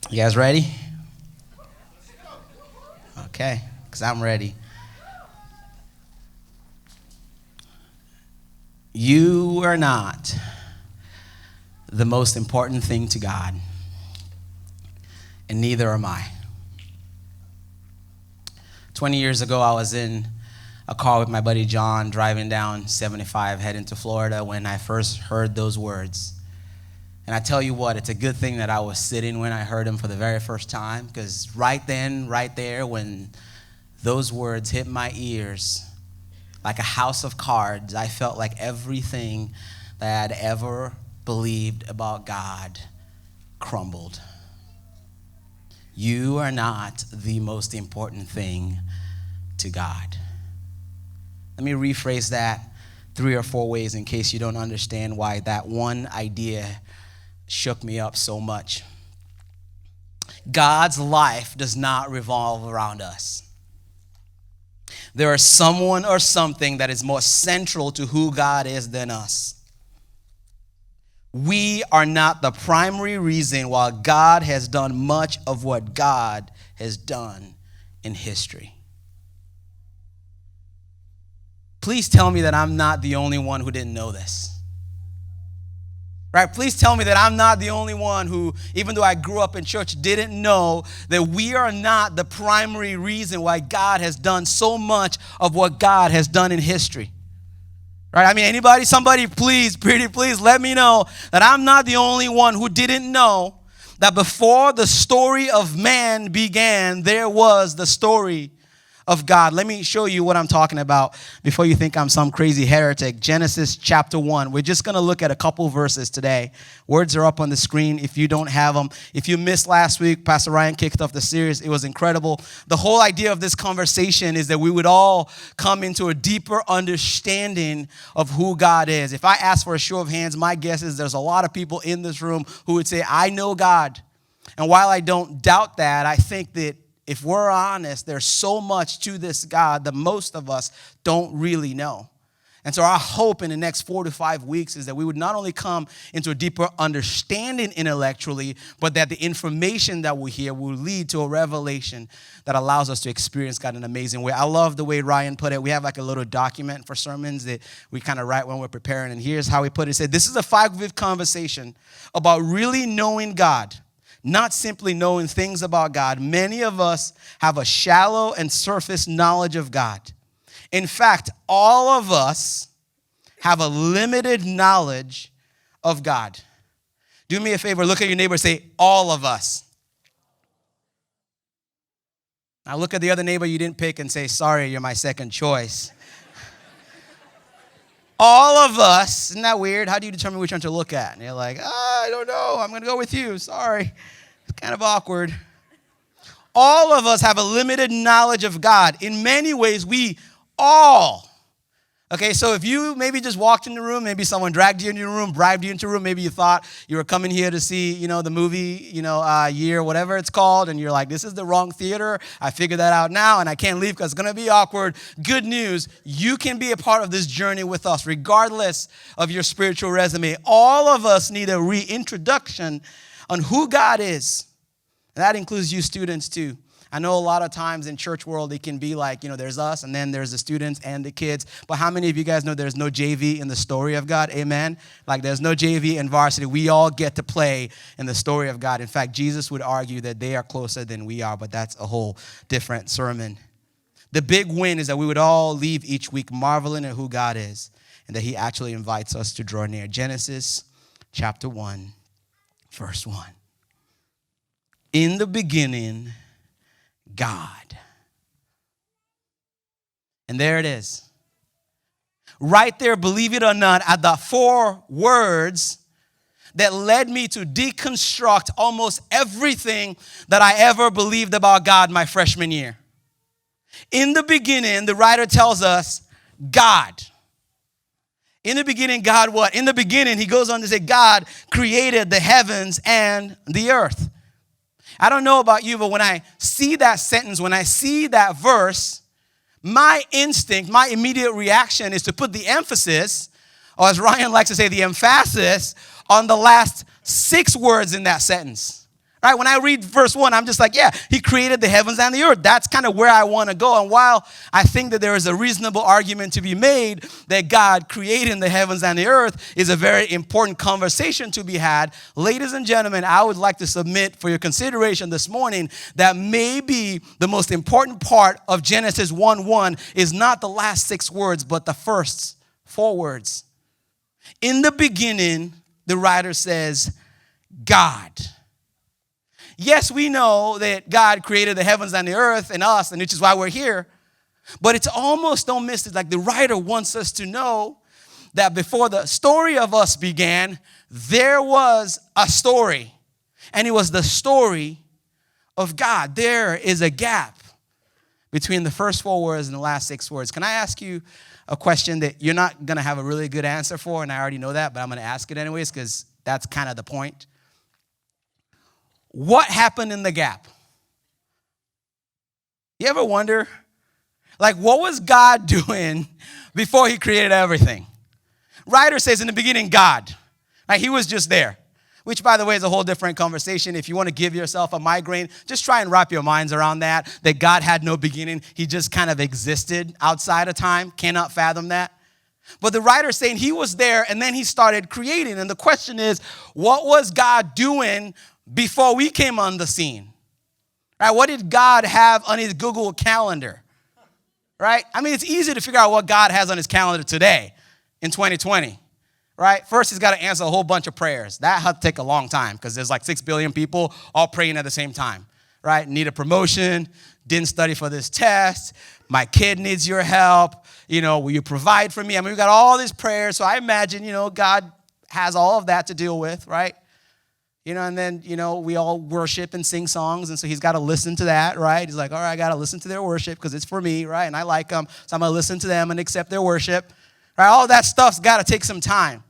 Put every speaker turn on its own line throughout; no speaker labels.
You guys ready? Okay, because I'm ready. You are not the most important thing to God, and neither am I. 20 years ago, I was in a car with my buddy John driving down 75 heading to Florida when I first heard those words. And I tell you what, it's a good thing that I was sitting when I heard them for the very first time, because right then, right there, when those words hit my ears, like a house of cards, I felt like everything that I'd ever believed about God crumbled. You are not the most important thing to God. Let me rephrase that 3 or 4 ways in case you don't understand why that one idea shook me up so much. God's life does not revolve around us. There is someone or something that is more central to who God is than us. We are not the primary reason why God has done much of what God has done in history. Please tell me that I'm not the only one who didn't know this. Right? Please tell me that I'm not the only one who, even though I grew up in church, didn't know that we are not the primary reason why God has done so much of what God has done in history. Right? I mean, anybody, somebody, please, pretty please let me know that I'm not the only one who didn't know that before the story of man began, there was the story of God. Let me show you what I'm talking about before you think I'm some crazy heretic. Genesis chapter 1. We're just going to look at a couple verses today. Words are up on the screen if you don't have them. If you missed last week, Pastor Ryan kicked off the series. It was incredible. The whole idea of this conversation is that we would all come into a deeper understanding of who God is. If I ask for a show of hands, my guess is there's a lot of people in this room who would say, I know God. And while I don't doubt that, I think that if we're honest, there's so much to this God that most of us don't really know. And so our hope in the next 4 to 5 weeks is that we would not only come into a deeper understanding intellectually, but that the information that we hear will lead to a revelation that allows us to experience God in an amazing way. I love the way Ryan put it. We have like a little document for sermons that we kind of write when we're preparing. And here's how he put it. He said, this is a 5-week conversation about really knowing God. Not simply knowing things about God. Many of us have a shallow and surface knowledge of God. In fact, all of us have a limited knowledge of God. Do me a favor, look at your neighbor and say, all of us. Now look at the other neighbor you didn't pick and say, sorry, you're my second choice. All of us, isn't that weird? How do you determine which one to look at? And you're like, I don't know, I'm going to go with you, sorry. It's kind of awkward. All of us have a limited knowledge of God. In many ways, we all. Okay, so if you maybe just walked in the room, maybe someone dragged you into the room, bribed you into the room, maybe you thought you were coming here to see, the movie, Year, whatever it's called, and you're like, this is the wrong theater. I figured that out now, and I can't leave because it's going to be awkward. Good news, you can be a part of this journey with us, regardless of your spiritual resume. All of us need a reintroduction on who God is. And that includes you students too. I know a lot of times in church world, it can be like, there's us and then there's the students and the kids. But how many of you guys know there's no JV in the story of God? Amen? Like there's no JV in varsity. We all get to play in the story of God. In fact, Jesus would argue that they are closer than we are, but that's a whole different sermon. The big win is that we would all leave each week marveling at who God is and that he actually invites us to draw near. Genesis chapter 1, verse 1. In the beginning, God. And there it is. Right there, believe it or not, at the 4 words that led me to deconstruct almost everything that I ever believed about God my freshman year. In the beginning, the writer tells us, God. In the beginning, God what? In the beginning, he goes on to say, God created the heavens and the earth. I don't know about you, but when I see that sentence, when I see that verse, my instinct, my immediate reaction is to put the emphasis, or as Ryan likes to say, the emphasis, on the last 6 words in that sentence. Right? When I read verse 1, I'm just like, yeah, he created the heavens and the earth. That's kind of where I want to go. And while I think that there is a reasonable argument to be made that God creating the heavens and the earth is a very important conversation to be had, ladies and gentlemen, I would like to submit for your consideration this morning that maybe the most important part of Genesis 1:1 is not the last 6 words, but the first 4 words. In the beginning, the writer says, God. Yes, we know that God created the heavens and the earth and us, and which is why we're here. But it's almost, don't miss it, like the writer wants us to know that before the story of us began, there was a story. And it was the story of God. There is a gap between the first 4 words and the last 6 words. Can I ask you a question that you're not going to have a really good answer for, and I already know that, but I'm going to ask it anyways because that's kind of the point. What happened in the gap? You ever wonder? Like, what was God doing before he created everything? Writer says in the beginning, God. Right? He was just there, which, by the way, is a whole different conversation. If you want to give yourself a migraine, just try and wrap your minds around that God had no beginning. He just kind of existed outside of time. Cannot fathom that. But the writer is saying he was there, and then he started creating. And the question is, what was God doing before we came on the scene? Right? What did God have on his Google Calendar? Right? I mean, it's easy to figure out what God has on his calendar today in 2020. Right? First, he's got to answer a whole bunch of prayers. That had to take a long time because there's like 6 billion people all praying at the same time. Right? Need a promotion, didn't study for this test, my kid needs your help, will you provide for me? I mean, we've got all these prayers, so I imagine, God has all of that to deal with, right? And then, we all worship and sing songs, and so he's got to listen to that, right? He's like, all right, I got to listen to their worship because it's for me, right? And I like them, so I'm going to listen to them and accept their worship, right? All that stuff's got to take some time.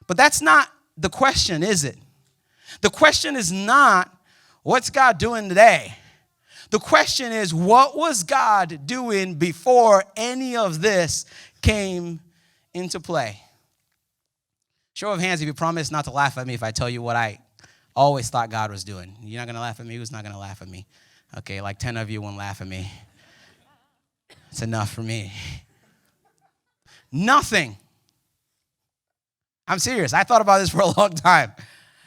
But that's not the question, is it? The question is not, what's God doing today? The question is, what was God doing before any of this came into play? Show of hands if you promise not to laugh at me if I tell you what I always thought God was doing. You're not going to laugh at me? Who's not going to laugh at me? Okay, like 10 of you won't laugh at me. It's enough for me. Nothing. I'm serious. I thought about this for a long time.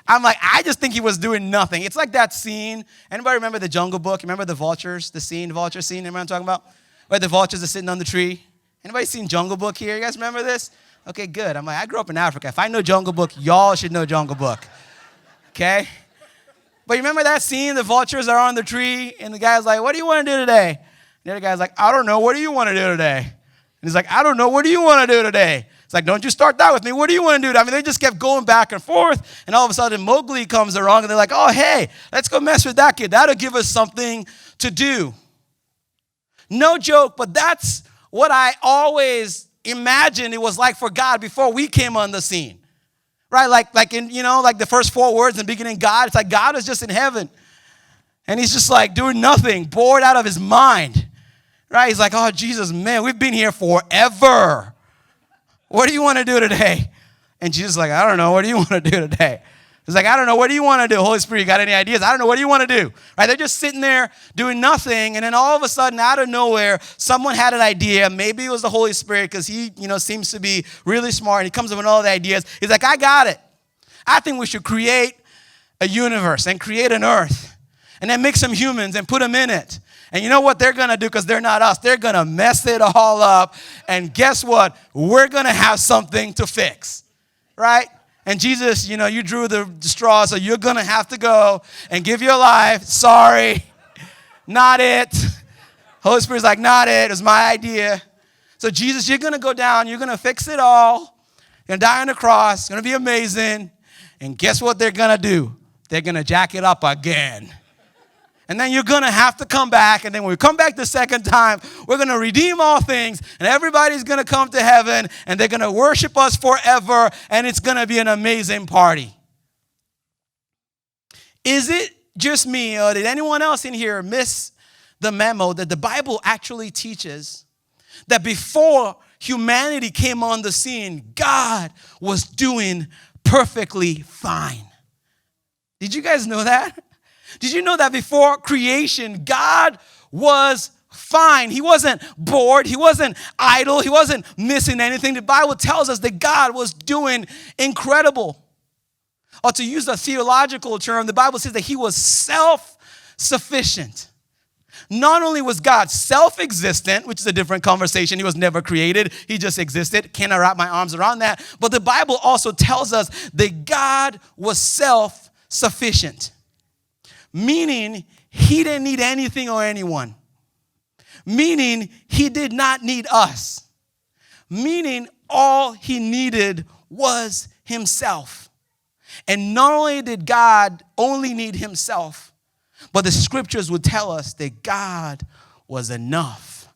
I'm like, I just think he was doing nothing. It's like that scene. Anybody remember the Jungle Book? Remember the vultures, the vulture scene? Anybody I'm talking about? Where the vultures are sitting on the tree. Anybody seen Jungle Book here? You guys remember this? Okay, good. I'm like, I grew up in Africa. If I know Jungle Book, y'all should know Jungle Book. Okay? But you remember that scene? The vultures are on the tree, and the guy's like, what do you want to do today? And the other guy's like, I don't know. What do you want to do today? And he's like, I don't know. What do you want to do today? It's like, don't you start that with me. What do you want to do? I mean, they just kept going back and forth, and all of a sudden Mowgli comes along, and they're like, oh, hey, let's go mess with that kid. That'll give us something to do. No joke, but that's what I always imagined it was like for God before we came on the scene. Right? Like in, like the first 4 words in the beginning, God, it's like God is just in heaven. And he's just like doing nothing, bored out of his mind. Right? He's like, oh, Jesus, man, we've been here forever. What do you want to do today? And Jesus is like, I don't know. What do you want to do today? He's like, I don't know. What do you want to do? Holy Spirit, you got any ideas? I don't know. What do you want to do? Right? They're just sitting there doing nothing. And then all of a sudden, out of nowhere, someone had an idea. Maybe it was the Holy Spirit because he, seems to be really smart. And he comes up with all the ideas. He's like, I got it. I think we should create a universe and create an earth. And then make some humans and put them in it. And you know what they're going to do because they're not us? They're going to mess it all up. And guess what? We're going to have something to fix. Right? And Jesus, you drew the straw, so you're going to have to go and give your life. Sorry, not it. Holy Spirit's like, not it. It was my idea. So Jesus, you're going to go down. You're going to fix it all. You're going to die on the cross. It's going to be amazing. And guess what they're going to do? They're going to jack it up again. And then you're going to have to come back. And then when we come back the second time, we're going to redeem all things. And everybody's going to come to heaven. And they're going to worship us forever. And it's going to be an amazing party. Is it just me, or did anyone else in here miss the memo that the Bible actually teaches that before humanity came on the scene, God was doing perfectly fine? Did you guys know that? Did you know that before creation, God was fine? He wasn't bored. He wasn't idle. He wasn't missing anything. The Bible tells us that God was doing incredible. Or to use a theological term, the Bible says that he was self-sufficient. Not only was God self-existent, which is a different conversation. He was never created. He just existed. Cannot wrap my arms around that. But the Bible also tells us that God was self-sufficient. Meaning he didn't need anything or anyone. Meaning he did not need us. Meaning all he needed was himself. And not only did God only need himself, but the scriptures would tell us that God was enough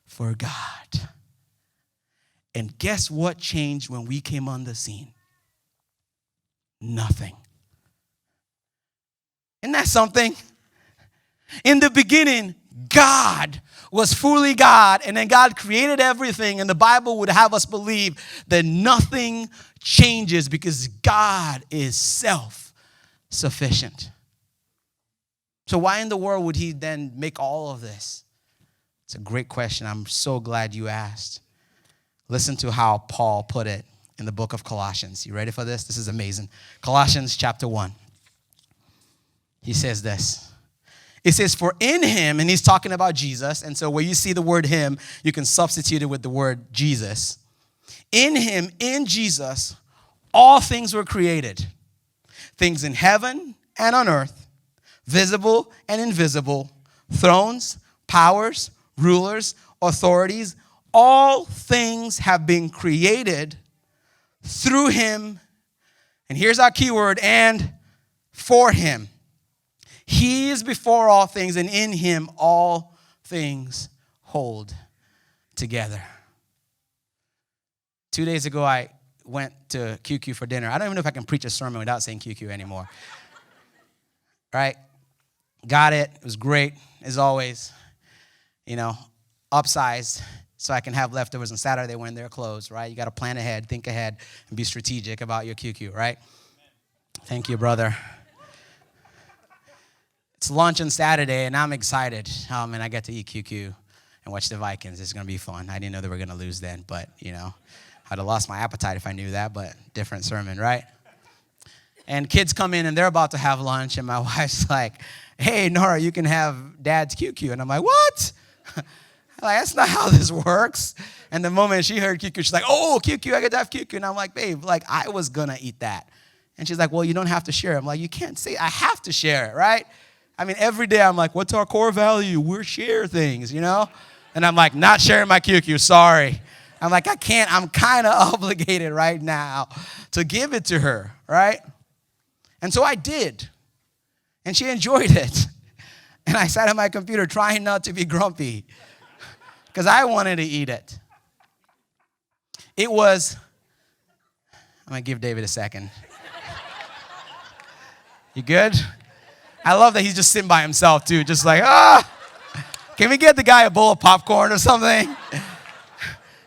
for God. And guess what changed when we came on the scene? Nothing. Isn't that something? In the beginning, God was fully God, and then God created everything, and the Bible would have us believe that nothing changes because God is self-sufficient. So why in the world would he then make all of this? It's a great question. I'm so glad you asked. Listen to how Paul put it in the book of Colossians. You ready for this? This is amazing. Colossians chapter 1. He says this. It says, for in him, and he's talking about Jesus, and so where you see the word him, you can substitute it with the word Jesus. In him, in Jesus, all things were created. Things in heaven and on earth, visible and invisible, thrones, powers, rulers, authorities, all things have been created through him, and here's our key word, and for him. He is before all things, and in him all things hold together. 2 days ago, I went to QQ for dinner. I don't even know if I can preach a sermon without saying QQ anymore. Right? Got it. It was great, as always. You know, upsized so I can have leftovers on Saturday when they're closed, right? You got to plan ahead, think ahead, and be strategic about your QQ, right? Thank you, brother. It's lunch on Saturday, and I'm excited. Oh, man, I get to eat QQ and watch the Vikings. It's going to be fun. I didn't know they were going to lose then, but, you know, I'd have lost my appetite if I knew that, but different sermon, right? And kids come in, and they're about to have lunch, and my wife's like, hey, Nora, you can have Dad's QQ. And I'm like, what? Like, that's not how this works. And the moment she heard QQ, she's like, oh, QQ, I get to have QQ. And I'm like, babe, like, I was going to eat that. And she's like, well, you don't have to share. I'm like, you can't say I have to share it, right? I mean, every day I'm like, what's our core value? We're share things, you know? And I'm like, not sharing my QQ, sorry. I'm like, I can't. I'm kind of obligated right now to give it to her, right? And so I did. And she enjoyed it. And I sat at my computer trying not to be grumpy because I wanted to eat it. It was, I'm going to give David a second. You good? I love that he's just sitting by himself, too. Just like, can we get the guy a bowl of popcorn or something?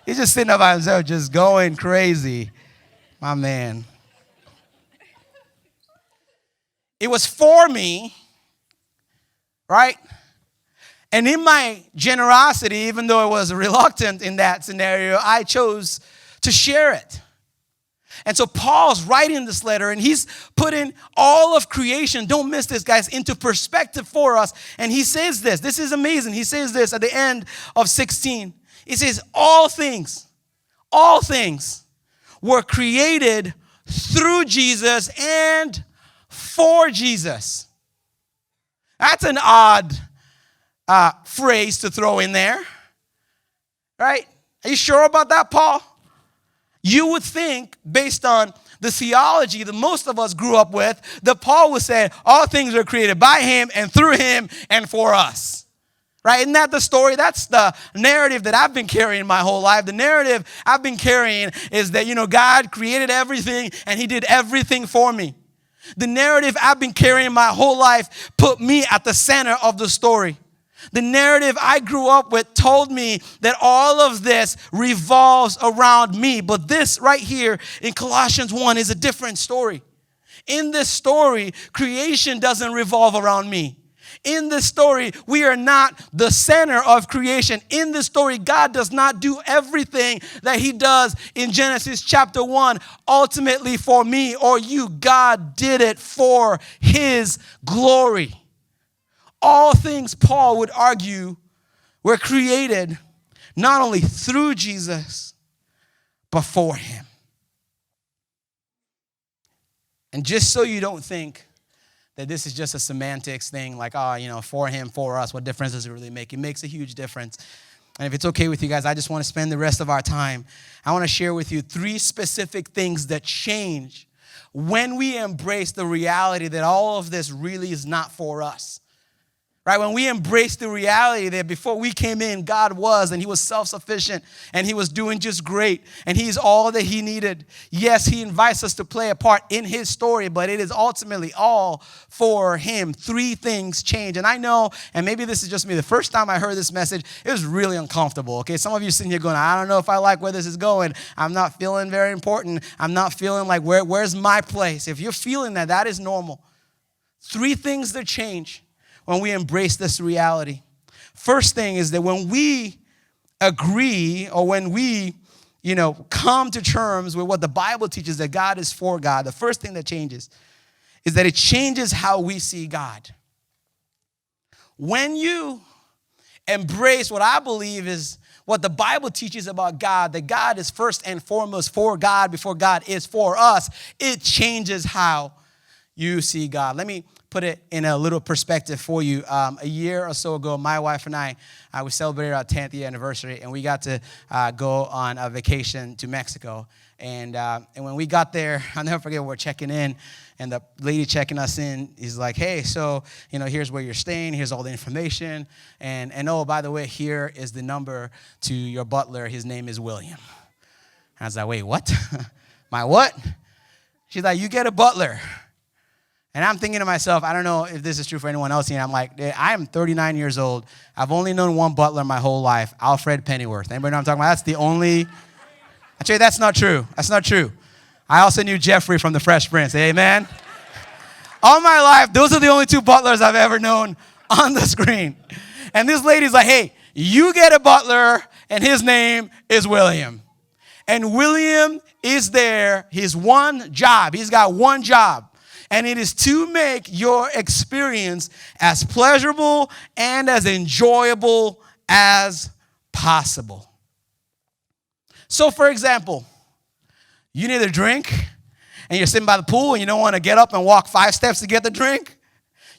He's just sitting up by himself, just going crazy. My man. It was for me, right? And in my generosity, even though I was reluctant in that scenario, I chose to share it. And so Paul's writing this letter, and he's putting all of creation, don't miss this, guys, into perspective for us. And he says this. This is amazing. He says this at the end of 16. He says, all things were created through Jesus and for Jesus. That's an odd phrase to throw in there, right? Are you sure about that, Paul? You would think, based on the theology that most of us grew up with, that Paul would say, all things are created by him and through him and for us. Right? Isn't that the story? That's the narrative that I've been carrying my whole life. The narrative I've been carrying is that, God created everything and he did everything for me. The narrative I've been carrying my whole life put me at the center of the story. The narrative I grew up with told me that all of this revolves around me. But this right here in Colossians 1 is a different story. In this story, creation doesn't revolve around me. In this story, we are not the center of creation. In this story, God does not do everything that he does in Genesis chapter 1 ultimately for me or you. God did it for his glory. All things, Paul would argue, were created not only through Jesus, but for him. And just so you don't think that this is just a semantics thing, like, for him, for us, what difference does it really make? It makes a huge difference. And if it's okay with you guys, I just want to spend the rest of our time. I want to share with you 3 specific things that change when we embrace the reality that all of this really is not for us. Right? When we embrace the reality that before we came in, God was, and he was self-sufficient, and he was doing just great, and he's all that he needed. Yes, he invites us to play a part in his story, but it is ultimately all for him. 3 things change. And I know, and maybe this is just me, the first time I heard this message, it was really uncomfortable. Okay, some of you sitting here going, I don't know if I like where this is going. I'm not feeling very important. I'm not feeling like, where's my place? If you're feeling that, that is normal. 3 things that change when we embrace this reality. First thing is that when we agree or when we, come to terms with what the Bible teaches that God is for God, the first thing that changes is that it changes how we see God. When you embrace what I believe is what the Bible teaches about God, that God is first and foremost for God before God is for us, it changes how you see God. Let me put it in a little perspective for you. A year or so ago, my wife and I, we celebrated our 10th year anniversary, and we got to go on a vacation to Mexico. And when we got there, I'll never forget, we're checking in, and the lady checking us in is like, hey, so, here's where you're staying, here's all the information, and oh, by the way, here is the number to your butler. His name is William. I was like, wait, what? My what? She's like, you get a butler. And I'm thinking to myself, I don't know if this is true for anyone else here. I'm like, I am 39 years old. I've only known one butler my whole life, Alfred Pennyworth. Anybody know what I'm talking about? That's the only. Actually, that's not true. That's not true. I also knew Jeffrey from The Fresh Prince. Amen? All my life, those are the only 2 butlers I've ever known on the screen. And this lady's like, hey, you get a butler, and his name is William. And William is there. His one job. He's got one job. And it is to make your experience as pleasurable and as enjoyable as possible. So, for example, you need a drink, and you're sitting by the pool, and you don't want to get up and walk 5 steps to get the drink.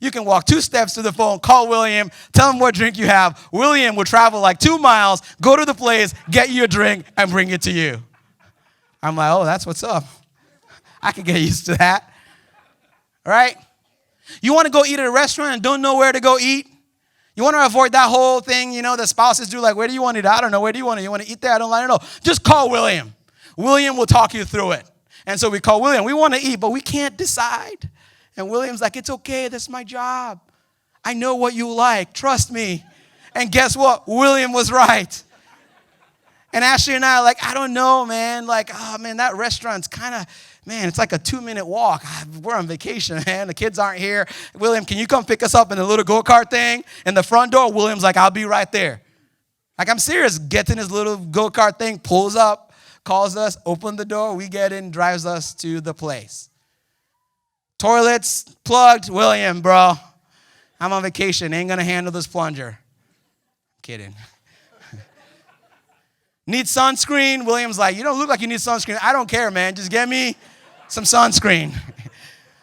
You can walk 2 steps to the phone, call William, tell him what drink you have. William will travel like 2 miles, go to the place, get you a drink, and bring it to you. I'm like, oh, that's what's up. I can get used to that. Right? You want to go eat at a restaurant and don't know where to go eat? You want to avoid that whole thing, the spouses do, like, where do you want to eat? I don't know. Where do you want to eat? You want to eat there? I don't know. Just call William. William will talk you through it. And so we call William. We want to eat, but we can't decide. And William's like, it's okay. That's my job. I know what you like. Trust me. And guess what? William was right. And Ashley and I are like, I don't know, man. Like, oh, man, that restaurant's kind of, man, it's like a 2-minute walk. We're on vacation, man. The kids aren't here. William, can you come pick us up in the little go-kart thing in the front door? William's like, I'll be right there. Like, I'm serious. Gets in his little go-kart thing, pulls up, calls us, open the door. We get in, drives us to the place. Toilets plugged. William, bro, I'm on vacation. Ain't going to handle this plunger. Kidding. Need sunscreen? William's like, you don't look like you need sunscreen. I don't care, man. Just get me some sunscreen.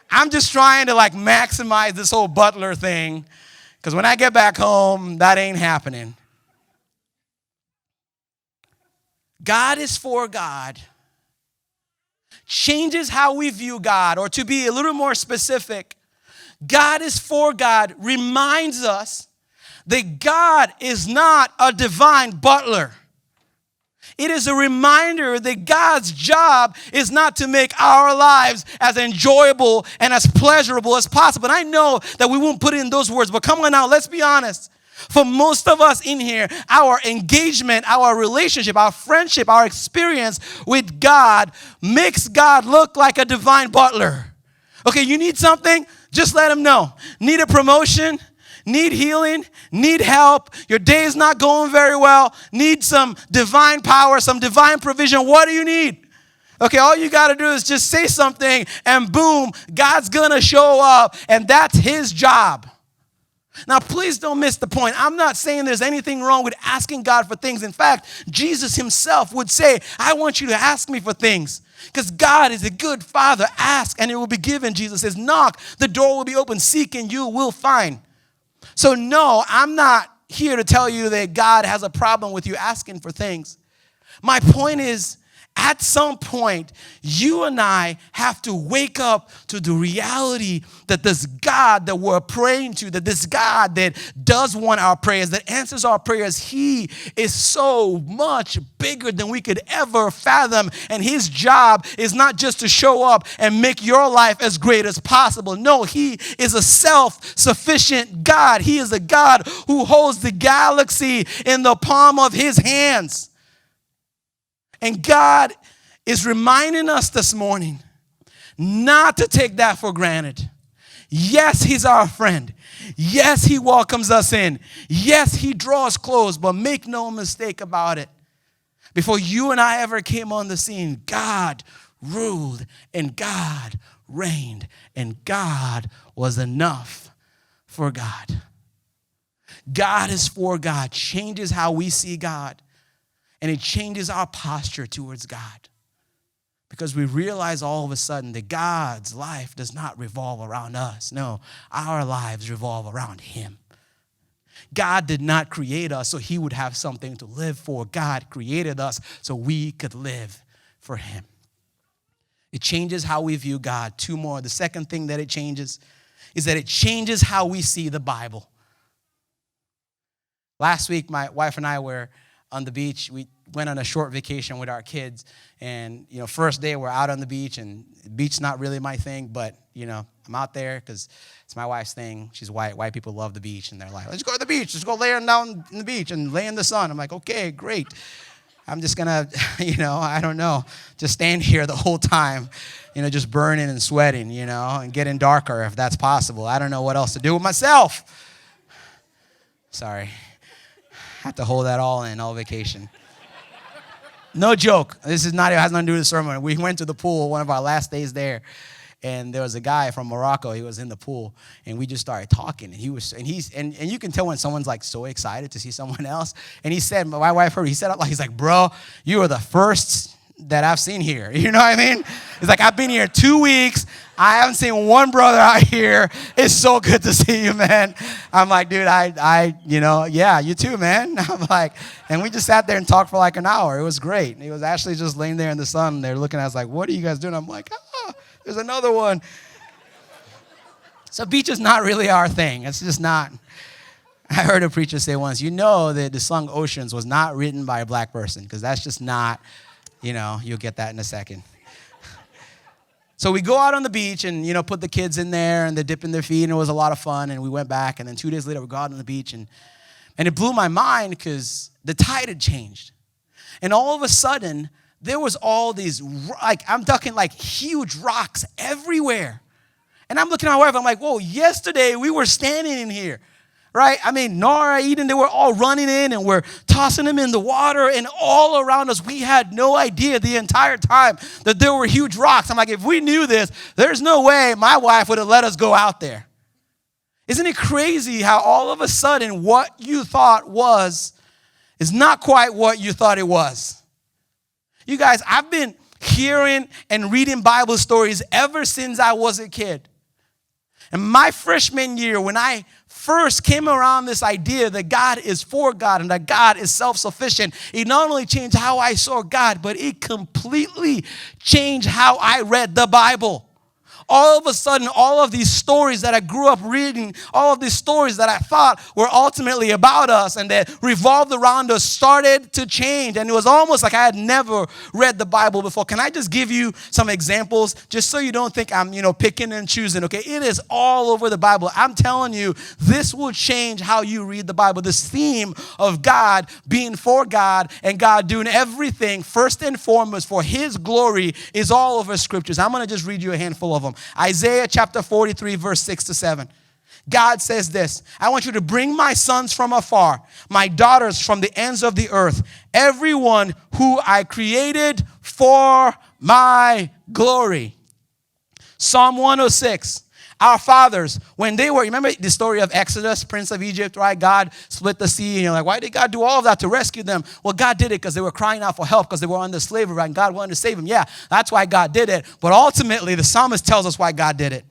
I'm just trying to maximize this whole butler thing, because when I get back home, that ain't happening. God is for God changes how we view God, or to be a little more specific, God is for God reminds us that God is not a divine butler. It is a reminder that God's job is not to make our lives as enjoyable and as pleasurable as possible. And I know that we won't put it in those words, but come on now, let's be honest. For most of us in here, our engagement, our relationship, our friendship, our experience with God makes God look like a divine butler. Okay, you need something? Just let him know. Need a promotion? Need healing? Need help? Your day is not going very well? Need some divine power, some divine provision? What do you need? Okay, all you got to do is just say something and boom, God's going to show up, and that's his job. Now, please don't miss the point. I'm not saying there's anything wrong with asking God for things. In fact, Jesus himself would say, I want you to ask me for things because God is a good father. Ask and it will be given. Jesus says, knock, the door will be open. Seek and you will find. So no, I'm not here to tell you that God has a problem with you asking for things. My point is, at some point, you and I have to wake up to the reality that this God that we're praying to, that this God that does want our prayers, that answers our prayers, he is so much bigger than we could ever fathom. And his job is not just to show up and make your life as great as possible. No, he is a self-sufficient God. He is a God who holds the galaxy in the palm of his hands. And God is reminding us this morning not to take that for granted. Yes, he's our friend. Yes, he welcomes us in. Yes, he draws close, but make no mistake about it. Before you and I ever came on the scene, God ruled and God reigned and God was enough for God. God is for God, changes how we see God. And it changes our posture towards God. Because we realize all of a sudden that God's life does not revolve around us. No, our lives revolve around him. God did not create us so he would have something to live for. God created us so we could live for him. It changes how we view God. Two more. The second thing that it changes is that it changes how we see the Bible. Last week, my wife and I were on the beach. We went on a short vacation with our kids. And, first day we're out on the beach, and the beach's not really my thing, but, I'm out there because it's my wife's thing. She's white. White people love the beach, and they're like, let's go to the beach. Let's go lay down in the beach and lay in the sun. I'm like, okay, great. I'm just going to, I don't know, just stand here the whole time, just burning and sweating, and getting darker if that's possible. I don't know what else to do with myself. Sorry. I have to hold that all in all vacation. No joke. This is not, it has nothing to do with the sermon. We went to the pool one of our last days there, and there was a guy from Morocco. He was in the pool, and we just started talking. And you can tell when someone's like so excited to see someone else. And he said, my wife heard, he said, he's like, bro, you are the first that I've seen here. You know what I mean? It's like, I've been here 2 weeks. I haven't seen one brother out here. It's so good to see you, man. I'm like, dude, yeah, you too, man. I'm like, and we just sat there and talked for like an hour. It was great. He was actually just laying there in the sun. They're looking at us like, what are you guys doing? I'm like, there's another one. So beach is not really our thing. It's just not. I heard a preacher say once, that the song Oceans was not written by a black person, because that's just not, you'll get that in a second. So we go out on the beach and, put the kids in there and they're dipping their feet, and it was a lot of fun. And we went back, and then 2 days later we go out on the beach, and it blew my mind because the tide had changed. And all of a sudden, there was all these, I'm talking like huge rocks everywhere. And I'm looking at my wife, I'm like, whoa, yesterday we were standing in here. Right? I mean, Nora, Eden, they were all running in and we're tossing them in the water, and all around us, we had no idea the entire time that there were huge rocks. I'm like, if we knew this, there's no way my wife would have let us go out there. Isn't it crazy how all of a sudden what you thought was is not quite what you thought it was? You guys, I've been hearing and reading Bible stories ever since I was a kid. And my freshman year, when I first came around this idea that God is for God and that God is self-sufficient, it not only changed how I saw God, but it completely changed how I read the Bible. All of a sudden, all of these stories that I grew up reading, all of these stories that I thought were ultimately about us and that revolved around us started to change. And it was almost like I had never read the Bible before. Can I just give you some examples just so you don't think I'm, picking and choosing, okay? It is all over the Bible. I'm telling you, this will change how you read the Bible. This theme of God being for God and God doing everything first and foremost for his glory is all over scriptures. I'm going to just read you a handful of them. Isaiah chapter 43, verse 6 to 7. God says this, I want you to bring my sons from afar, my daughters from the ends of the earth, everyone who I created for my glory. Psalm 106. Our fathers, when they were, remember the story of Exodus, Prince of Egypt, right? God split the sea, and you're like, why did God do all of that to rescue them? Well, God did it because they were crying out for help because they were under slavery, right? And God wanted to save them. Yeah, that's why God did it. But ultimately, the psalmist tells us why God did it.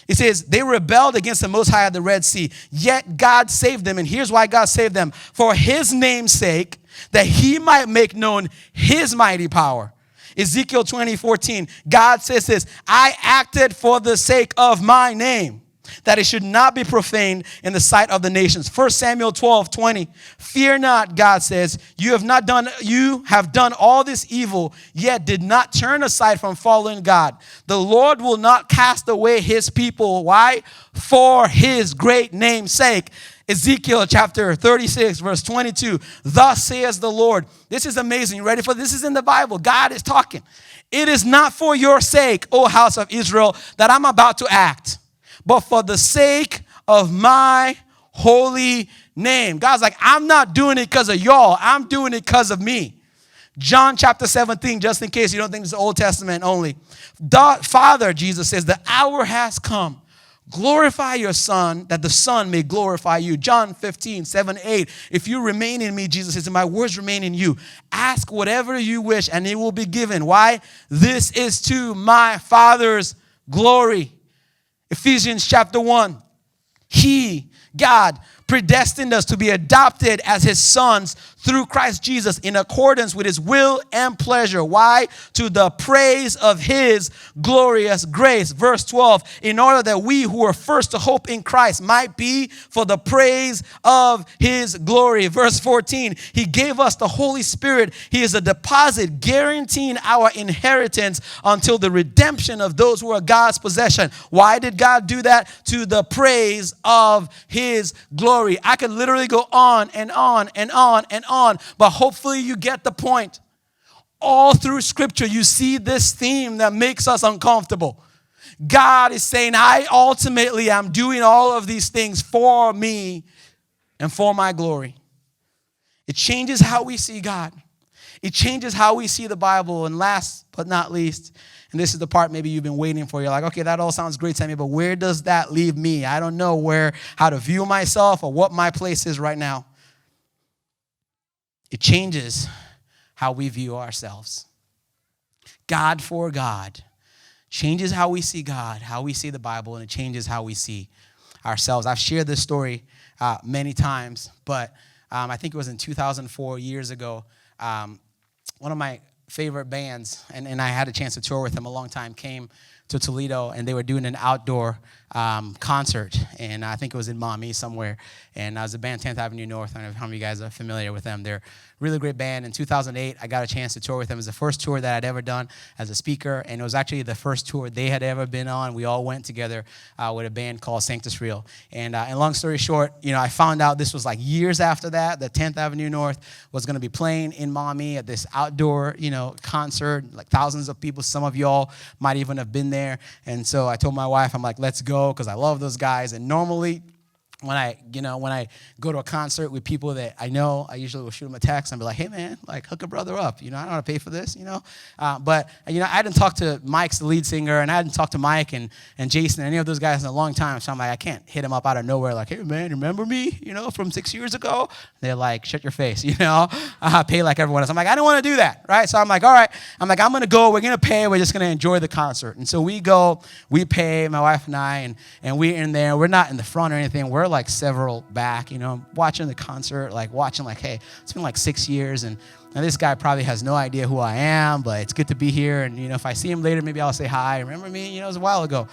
He says, they rebelled against the Most High at the Red Sea, yet God saved them. And here's why God saved them. For his name's sake, that he might make known his mighty power. Ezekiel 20:14, God says this, I acted for the sake of my name, that it should not be profaned in the sight of the nations. 1 Samuel 12:20, fear not, God says, you have done all this evil, yet did not turn aside from following God. The Lord will not cast away his people. Why? For his great name's sake. Ezekiel chapter 36, verse 22. Thus says the Lord. This is amazing. You ready for this? This is in the Bible. God is talking. It is not for your sake, O house of Israel, that I'm about to act, but for the sake of my holy name. God's like, I'm not doing it because of y'all. I'm doing it because of me. John chapter 17, just in case you don't think it's the Old Testament only. Father, Jesus says, the hour has come. Glorify your Son, that the Son may glorify you. John 15, 7, 8. If you remain in me, Jesus says, and my words remain in you, ask whatever you wish, and it will be given. Why? This is to my Father's glory. Ephesians chapter 1. He, God, predestined us to be adopted as his sons through Christ Jesus in accordance with his will and pleasure. Why? To the praise of his glorious grace. Verse 12, in order that we who were first to hope in Christ might be for the praise of his glory. Verse 14, he gave us the Holy Spirit. He is a deposit guaranteeing our inheritance until the redemption of those who are God's possession. Why did God do that? To the praise of his glory. I could literally go on and on and on and on, but hopefully you get the point. All through Scripture, you see this theme that makes us uncomfortable. God is saying, I ultimately am doing all of these things for me and for my glory. It changes how we see God. It changes how we see the Bible. And last but not least, and this is the part maybe you've been waiting for. You're like, okay, that all sounds great to me, but where does that leave me? I don't know how to view myself or what my place is right now. It changes how we view ourselves. God for God changes how we see God, how we see the Bible, and it changes how we see ourselves. I've shared this story many times, but I think it was in 2004, years ago. One of my favorite bands, and I had a chance to tour with them a long time, came to Toledo, and they were doing an outdoor concert, and I think it was in Maumee somewhere, and I was the band 10th Avenue North. I don't know how many of you guys are familiar with them. They're a really great band. In 2008, I got a chance to tour with them. It was the first tour that I'd ever done as a speaker, and it was actually the first tour they had ever been on. We all went together with a band called Sanctus Real, and long story short, I found out this was like years after that, the 10th Avenue North was going to be playing in Maumee at this outdoor, concert, like thousands of people. Some of y'all might even have been there, and so I told my wife, I'm like, let's go, because I love those guys. And normally, when I go to a concert with people that I know, I usually will shoot them a text and be like, hey, man, like, hook a brother up. I don't want to pay for this, But, I hadn't talked to Mike's the lead singer, and I hadn't talked to Mike and Jason and any of those guys in a long time. So I'm like, I can't hit him up out of nowhere like, hey, man, remember me, from 6 years ago? They're like, shut your face, pay like everyone else. I'm like, I don't want to do that, right? So I'm like, all right. I'm like, I'm going to go. We're going to pay. We're just going to enjoy the concert. And so we go, we pay, my wife and I, and we're in there. We're not in the front or anything. We're like several back, watching the concert, watching, hey, it's been 6 years, and this guy probably has no idea who I am, but it's good to be here, and, if I see him later, maybe I'll say hi. Remember me? It was a while ago.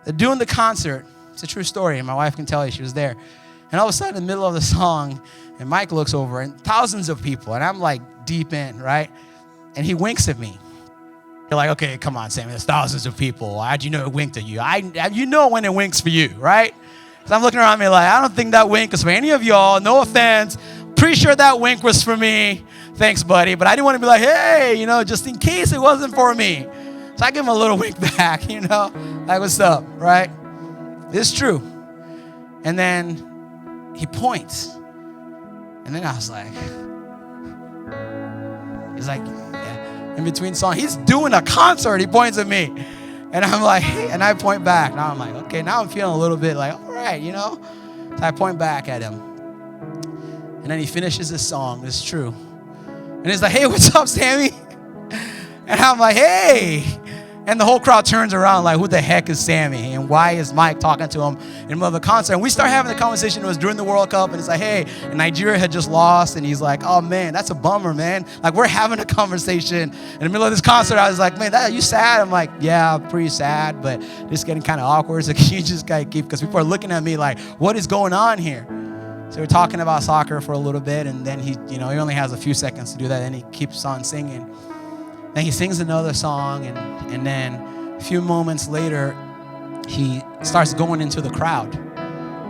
They're doing the concert. It's a true story, and my wife can tell you she was there. And all of a sudden, in the middle of the song, and Mike looks over, and thousands of people, and I'm, deep in, right? And he winks at me. You're like, okay, come on, Sammy, there's thousands of people. How'd you know it winked at you? You know when it winks for you, right? So I'm looking around me like, I don't think that wink is for any of y'all. No offense. Pretty sure that wink was for me. Thanks, buddy. But I didn't want to be like, hey, just in case it wasn't for me. So I give him a little wink back, like, what's up, right? It's true. And then he points. And then I was like, he's like, yeah. In between songs, he's doing a concert. He points at me. And I'm like, hey, and I point back. Now I'm like, okay, now I'm feeling a little bit like, all right, So I point back at him. And then he finishes his song. It's true. And he's like, hey, what's up, Sammy? And I'm like, hey. And the whole crowd turns around like, who the heck is Sammy? And why is Mike talking to him in the middle of the concert? And we start having the conversation. It was during the World Cup. And it's like, hey, and Nigeria had just lost. And he's like, oh, man, that's a bummer, man. Like, we're having a conversation. In the middle of this concert, I was like, man, are you sad? I'm like, yeah, pretty sad, but it's getting kind of awkward. So can you just kind of keep, because people are looking at me like, what is going on here? So we're talking about soccer for a little bit. And then he only has a few seconds to do that. And he keeps on singing. Then he sings another song, and then a few moments later, he starts going into the crowd,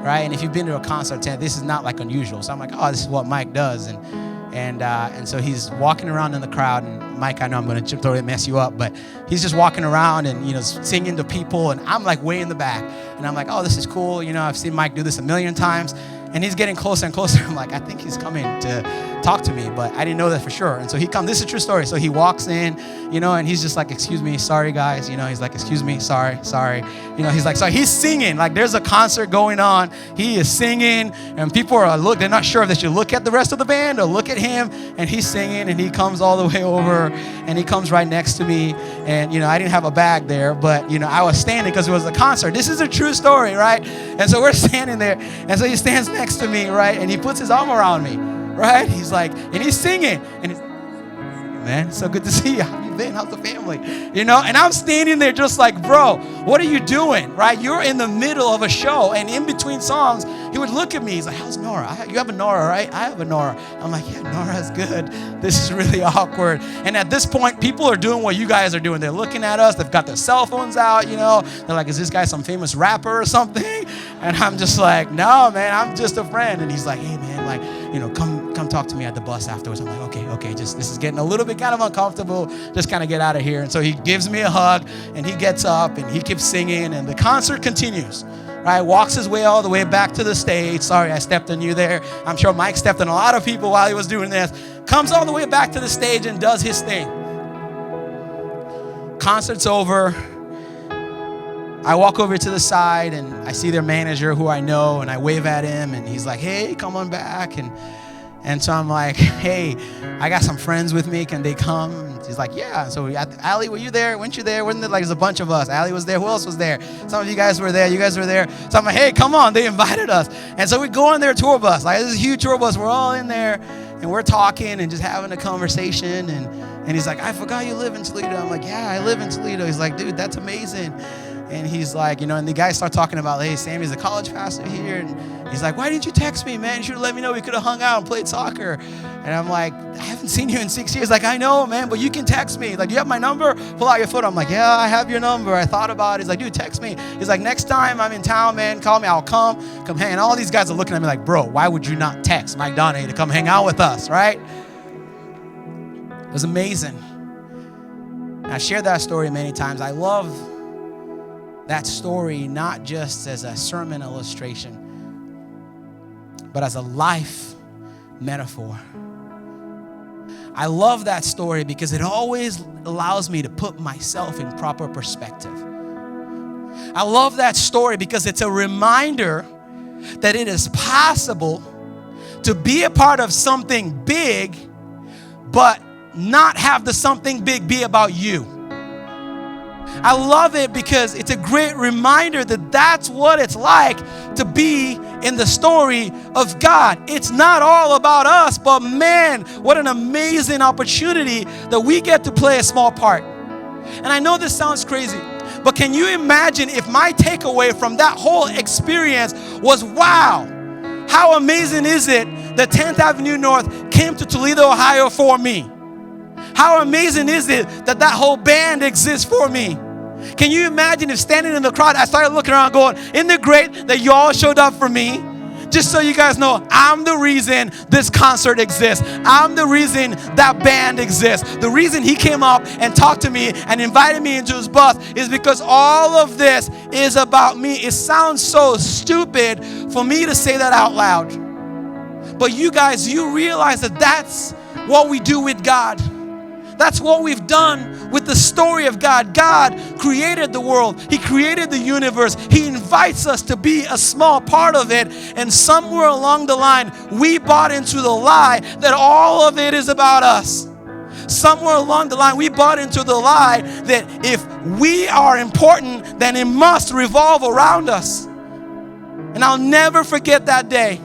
right? And if you've been to a concert, this is not like unusual. So I'm like, oh, this is what Mike does. And so he's walking around in the crowd, and Mike, I know I'm going to totally mess you up, but he's just walking around and, singing to people, and I'm like way in the back. And I'm like, oh, this is cool. I've seen Mike do this a million times. And he's getting closer and closer. I'm like, I think he's coming to talk to me, but I didn't know that for sure. And so he comes, this is a true story. So he walks in, and he's just like, excuse me, sorry guys. He's like, excuse me, sorry. He's like, so he's singing, like there's a concert going on. He is singing, and people are they're not sure if they should look at the rest of the band or look at him. And he's singing, and he comes all the way over, and he comes right next to me. And, I didn't have a bag there, but, I was standing because it was a concert. This is a true story, right? And so we're standing there, and so he stands next to me, right? And he puts his arm around me, right? He's like, and he's singing, and he's, man, so good to see you. How you been? How's the family? And I'm standing there just like, bro, what are you doing, right? You're in the middle of a show, and in between songs, he would look at me. He's like, how's Nora? You have a Nora, right? I have a Nora. I'm like, yeah, Nora's good. This is really awkward. And at this point, people are doing what you guys are doing. They're looking at us. They've got their cell phones out, They're like, is this guy some famous rapper or something? And I'm just like, no, man, I'm just a friend. And he's like, hey, man, like, come talk to me at the bus afterwards. I'm like, okay, just this is getting a little bit kind of uncomfortable. Just kind of get out of here. And so he gives me a hug, and he gets up, and he keeps singing, and the concert continues. Right, walks his way all the way back to the stage. Sorry, I stepped on you there. I'm sure Mike stepped on a lot of people while he was doing this. Comes all the way back to the stage and does his thing. Concert's over. I walk over to the side, and I see their manager who I know, and I wave at him, and he's like, hey, come on back. And so I'm like, hey, I got some friends with me. Can they come? And he's like, yeah. So Allie, were you there? Weren't you there? Wasn't it like there's a bunch of us? Allie was there. Who else was there? Some of you guys were there. You guys were there. So I'm like, hey, come on. They invited us. And so we go on their tour bus. Like, this is a huge tour bus. We're all in there, and we're talking and just having a conversation. And he's like, I forgot you live in Toledo. I'm like, yeah, I live in Toledo. He's like, dude, that's amazing. And he's like, and the guys start talking about, hey, Sammy's a college pastor here. And he's like, why didn't you text me, man? You should have let me know. We could have hung out and played soccer. And I'm like, I haven't seen you in 6 years. Like, I know, man, but you can text me. Like, you have my number? Pull out your phone. I'm like, yeah, I have your number. I thought about it. He's like, dude, text me. He's like, next time I'm in town, man, call me. I'll come hang. And all these guys are looking at me like, bro, why would you not text Mike Donahue to come hang out with us, right? It was amazing. And I shared that story many times. I love that story not just as a sermon illustration, but as a life metaphor. I love that story because it always allows me to put myself in proper perspective. I love that story because it's a reminder that it is possible to be a part of something big, but not have the something big be about you. I love it because it's a great reminder that that's what it's like to be in the story of God. It's not all about us, but man, what an amazing opportunity that we get to play a small part. And I know this sounds crazy, but can you imagine if my takeaway from that whole experience was, wow, how amazing is it that 10th Avenue North came to Toledo, Ohio for me? How amazing is it that that whole band exists for me? Can you imagine if standing in the crowd, I started looking around going, isn't it great that you all showed up for me? just so you guys know, I'm the reason this concert exists. I'm the reason that band exists. The reason he came up and talked to me and invited me into his bus is because all of this is about me. It sounds so stupid for me to say that out loud. But you guys, you realize that that's what we do with God. That's what we've done with the story of God. God created the world. He created the universe. He invites us to be a small part of it. And somewhere along the line, we bought into the lie that all of it is about us. Somewhere along the line, we bought into the lie that if we are important, then it must revolve around us. And I'll never forget that day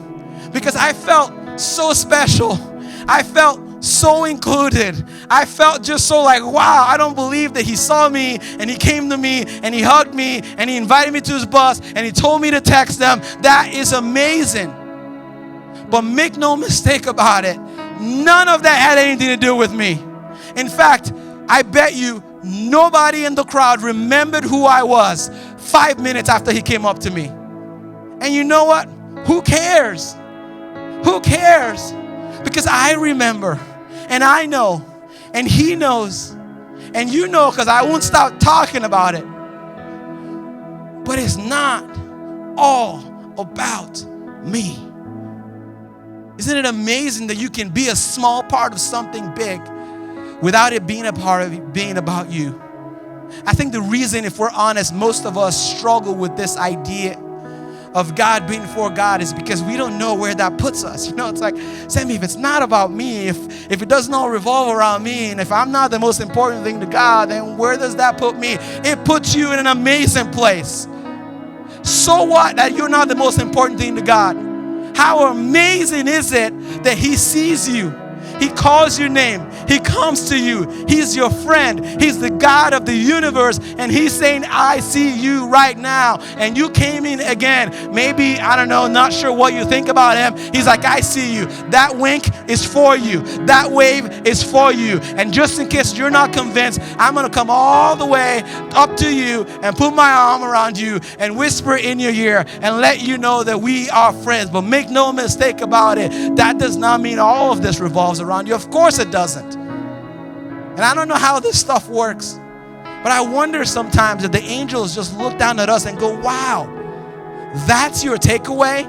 because I felt so special. I felt so included. I felt just so like, wow, I don't believe that he saw me and he came to me and he hugged me and he invited me to his bus and he told me to text them. That is amazing. But make no mistake about it, none of that had anything to do with me. In fact, I bet you nobody in the crowd remembered who I was 5 minutes after he came up to me. And you know what? Who cares? Who cares? Because I remember, and I know, and he knows, and you know because I won't stop talking about it. But it's not all about me. Isn't it amazing that you can be a small part of something big without it being a part of it being about you? I think the reason, if we're honest, most of us struggle with this idea of God being for God is because we don't know where that puts us. You know, it's like, Sammy, if it's not about me, if it doesn't all revolve around me, and if I'm not the most important thing to God, then where does that put me? It puts you in an amazing place. So what that you're not the most important thing to God? How amazing is it that he sees you? He calls your name. He comes to you. He's your friend. He's the God of the universe. And he's saying, I see you right now. And you came in again. Maybe, I don't know, not sure what you think about him. He's like, I see you. That wink is for you. That wave is for you. And just in case you're not convinced, I'm going to come all the way up to you and put my arm around you and whisper in your ear and let you know that we are friends. But make no mistake about it, that does not mean all of this revolves around you. Of course it doesn't. And I don't know how this stuff works, but I wonder sometimes if the angels just look down at us and go, wow, that's your takeaway?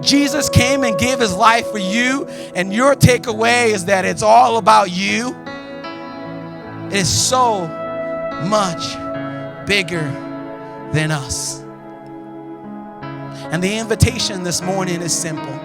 Jesus came and gave his life for you, and your takeaway is that it's all about you. It is so much bigger than us. And the invitation this morning is simple.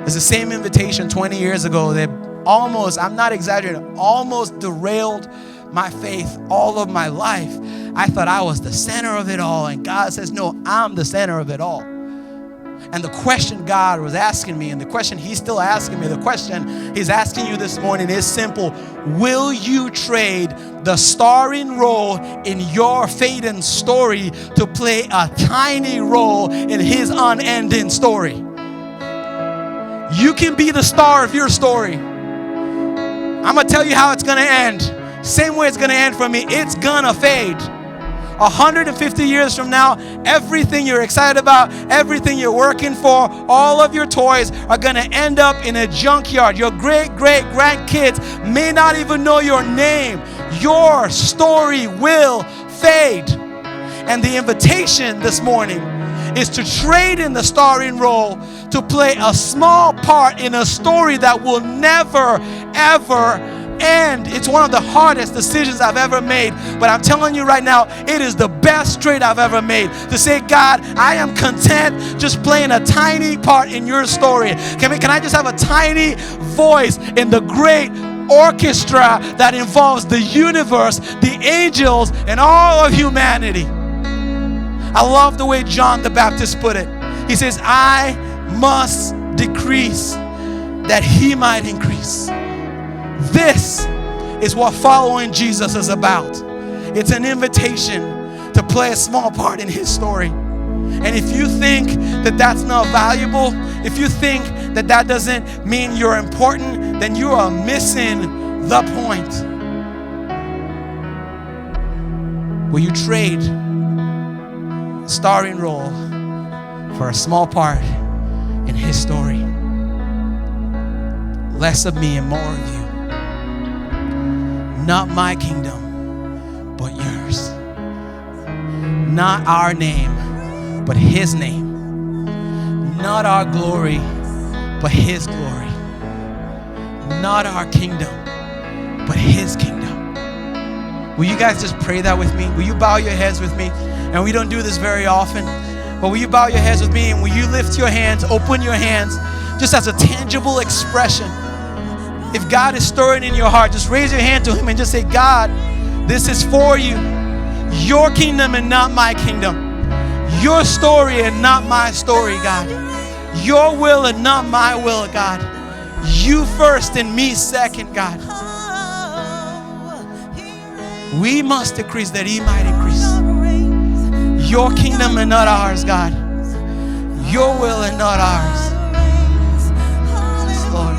It's the same invitation 20 years ago that almost, I'm not exaggerating, almost derailed my faith all of my life. I thought I was the center of it all, and God says, no, I'm the center of it all. And the question God was asking me, and the question he's still asking me, the question he's asking you this morning is simple. Will you trade the starring role in your fading story to play a tiny role in his unending story? You can be the star of your story. I'm going to tell you how it's going to end. Same way it's going to end for me. It's going to fade. 150 years from now, everything you're excited about, everything you're working for, all of your toys are going to end up in a junkyard. Your great-great-grandkids may not even know your name. Your story will fade. And the invitation this morning is to trade in the starring role to play a small part in a story that will never, ever end. It's one of the hardest decisions I've ever made, but I'm telling you right now, it is the best trade I've ever made. To say, God, I am content just playing a tiny part in your story. Can I just have a tiny voice in the great orchestra that involves the universe, the angels, and all of humanity? I love the way John the Baptist put it. He says, I must decrease that he might increase. This is what following Jesus is about. It's an invitation to play a small part in his story. And if you think that that's not valuable, if you think that that doesn't mean you're important, then you are missing the point. Will you trade starring role for a small part in his story. Less of me and more of you. Not my kingdom, but yours. Not our name, but his name. Not our glory, but his glory. Not our kingdom, but his kingdom. Will you guys just pray that with me? Will you bow your heads with me? And we don't do this very often, but will you bow your heads with me? And will you lift your hands, open your hands, just as a tangible expression? If God is stirring in your heart, just raise your hand to him and just say, God, this is for you. Your kingdom and not my kingdom. Your story and not my story, God. Your will and not my will, God. You first and me second, God. We must decrease that he might increase. Your kingdom and not ours, God. Your will and not ours. Yes, Lord.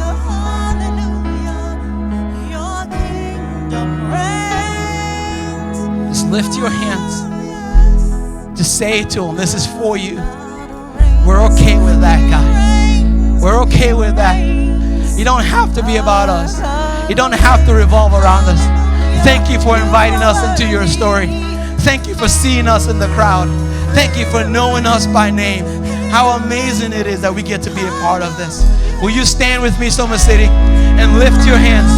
Just lift your hands. Just say it to him. This is for you. We're okay with that, God. We're okay with that. You don't have to be about us. You don't have to revolve around us. Thank you for inviting us into your story. Thank you for seeing us in the crowd. Thank you for knowing us by name. How amazing it is that we get to be a part of this. Will you stand with me, Soma City, and lift your hands?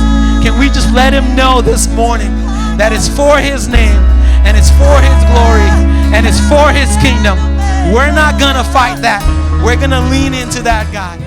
Can we just let him know this morning that it's for his name, and it's for his glory, and it's for his kingdom. We're not going to fight that. We're going to lean into that, God.